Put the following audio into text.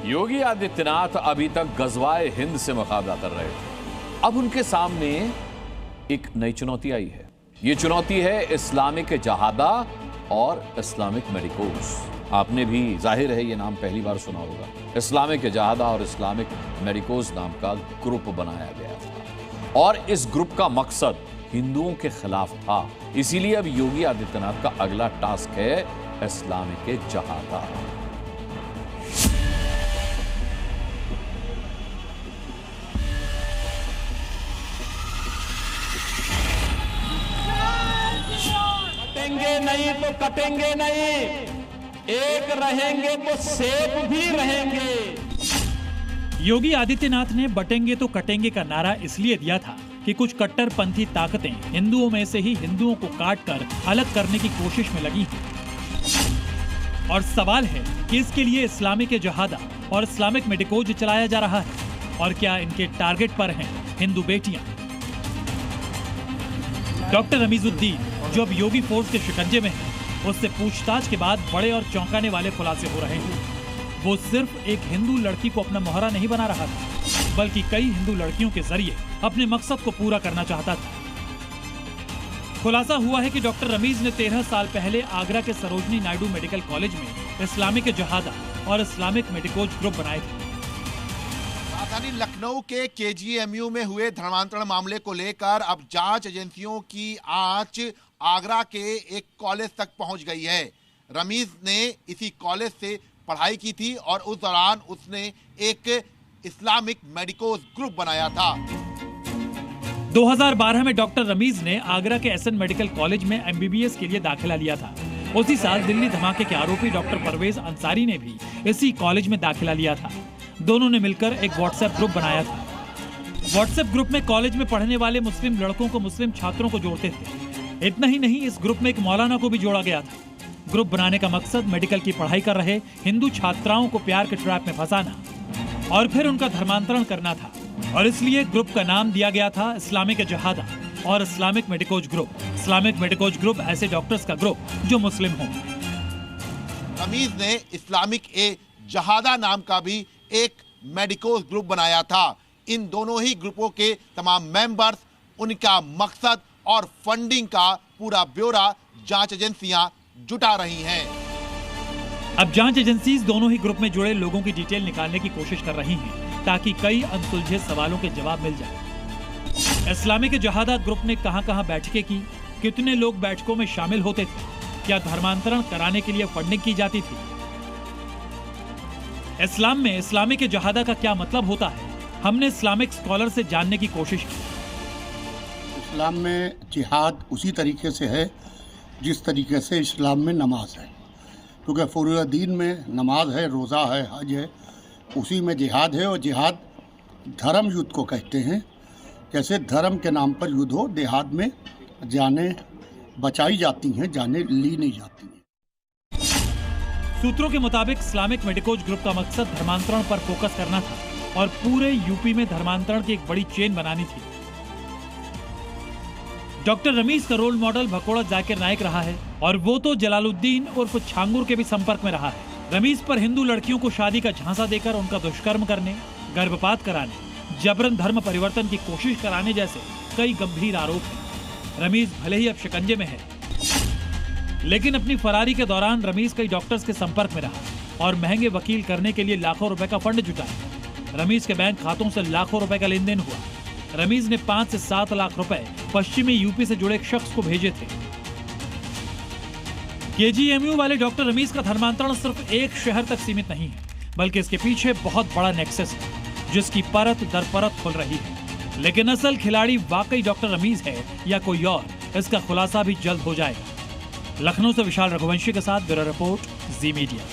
योगी आदित्यनाथ अभी तक गजवाए हिंद से मुकाबला कर रहे थे। अब उनके सामने एक नई चुनौती आई है। ये चुनौती है इस्लामिक जहादा और इस्लामिक मेडिकोज। आपने भी जाहिर है ये नाम पहली बार सुना होगा। इस्लामिक जहादा और इस्लामिक मेडिकोज नाम का ग्रुप बनाया गया था और इस ग्रुप का मकसद हिंदुओं के खिलाफ था। इसीलिए अब योगी आदित्यनाथ का अगला टास्क है इस्लामिक जहादा। कटेंगे नहीं तो कटेंगे नहीं, एक रहेंगे तो सेफ भी रहेंगे। योगी आदित्यनाथ ने बटेंगे तो कटेंगे का नारा इसलिए दिया था कि कुछ कट्टरपंथी ताकतें हिंदुओं में से ही हिंदुओं को काटकर अलग करने की कोशिश में लगी हैं। और सवाल है कि इसके लिए इस्लामिक जहादा और इस्लामिक मेडिकोज चलाया जा रहा है और क्या इनके टारगेट पर हैं हिंदू बेटियां। डॉक्टर रमीजुद्दीन जो अब योगी फोर्स के शिकंजे में है, उससे पूछताछ के बाद बड़े और चौंकाने वाले खुलासे हो रहे हैं। वो सिर्फ एक हिंदू लड़की को अपना मोहरा नहीं बना रहा था, बल्कि कई हिंदू लड़कियों के जरिए अपने मकसद को पूरा करना चाहता था। खुलासा हुआ है कि डॉक्टर रमीज ने 13 साल पहले आगरा के सरोजनी नायडू मेडिकल कॉलेज में इस्लामिक जहादा और इस्लामिक मेडिकोज ग्रुप बनाए थे। राजधानी लखनऊ के केजीएमयू में हुए धर्मांतरण मामले को लेकर अब जांच एजेंसियों की आंच आगरा के एक कॉलेज तक पहुंच गई है। रमीज ने इसी कॉलेज से पढ़ाई की थी और उस दौरान उसने एक इस्लामिक मेडिकोज ग्रुप बनाया था। 2012 में डॉक्टर रमीज ने आगरा के एसएन मेडिकल कॉलेज में एमबीबीएस के लिए दाखिला लिया था। उसी साल दिल्ली धमाके के आरोपी डॉक्टर परवेज अंसारी ने भी इसी कॉलेज में दाखिला लिया था। दोनों ने मिलकर एक व्हाट्सएप ग्रुप बनाया था। व्हाट्सएप ग्रुप में कॉलेज में पढ़ने वाले मुस्लिम लड़कों को मुस्लिम छात्रों को जोड़ते थे। इतना ही नहीं, इस ग्रुप में एक मौलाना को भी जोड़ा गया था। ग्रुप बनाने का मकसद मेडिकल की पढ़ाई कर रहे हिंदू छात्राओं को प्यार के ट्रैप में फंसाना और फिर उनका धर्मांतरण करना था। और इसलिए ग्रुप का नाम दिया गया था इस्लामिक जहादा और Islamic medicos group. Islamic medicos group ऐसे डॉक्टर्स का ग्रुप जो मुस्लिम हों। रमीज ने इस्लामिक जहादा नाम का भी एक मेडिकोज ग्रुप बनाया था। इन दोनों ही ग्रुपों के तमाम मेंबर्स, उनका मकसद और फंडिंग का पूरा ब्यौरा जांच एजेंसियां जुटा रही हैं। अब जांच एजेंसीज दोनों ही ग्रुप में जुड़े लोगों की डिटेल निकालने की कोशिश कर रही हैं ताकि कई अनसुलझे सवालों के जवाब मिल जाए। इस्लामिक जहादा ग्रुप ने कहां-कहां बैठकें की, कितने लोग बैठकों में शामिल होते थे, क्या धर्मांतरण कराने के लिए फंडिंग की जाती थी, इस्लाम में इस्लामिक जहादा का क्या मतलब होता है, हमने इस्लामिक स्कॉलर से जानने की कोशिश की। इस्लाम में जिहाद उसी तरीके से है जिस तरीके से इस्लाम में नमाज है, क्योंकि पूरे दीन में नमाज है, रोज़ा है, हज है, उसी में जिहाद है। और जिहाद धर्म युद्ध को कहते हैं। कैसे धर्म के नाम पर युद्ध हो, देहात में जाने बचाई जाती हैं, जाने ली नहीं जाती हैं। सूत्रों के मुताबिक इस्लामिक मेडिकोज ग्रुप का मकसद धर्मांतरण पर फोकस करना था और पूरे यूपी में धर्मांतरण की एक बड़ी चेन बनानी थी। डॉक्टर रमीज का रोल मॉडल भकोड़ा जाकिर नाइक रहा है और वो तो जलालुद्दीन उर्फ छांगुर के भी संपर्क में रहा है। रमीज पर हिंदू लड़कियों को शादी का झांसा देकर उनका दुष्कर्म करने, गर्भपात कराने, जबरन धर्म परिवर्तन की कोशिश कराने जैसे कई गंभीर आरोप हैं। रमीज भले ही अब शिकंजे में है, लेकिन अपनी फरारी के दौरान रमीज कई डॉक्टर्स के संपर्क में रहा और महंगे वकील करने के लिए लाखों रुपए का फंड जुटाया। रमीज के बैंक खातों से लाखों रुपए का लेन देन हुआ। रमीज ने 5 से 7 लाख रुपए पश्चिमी यूपी से जुड़े एक शख्स को भेजे थे। केजीएमयू वाले डॉक्टर रमीज का धर्मांतरण सिर्फ एक शहर तक सीमित नहीं है, बल्कि इसके पीछे बहुत बड़ा नेक्सस है जिसकी परत दर परत खुल रही है। लेकिन असल खिलाड़ी वाकई डॉक्टर रमीज है या कोई और, इसका खुलासा भी जल्द हो जाएगा। लखनऊ से विशाल रघुवंशी के साथ ब्यूरो रिपोर्ट, जी मीडिया।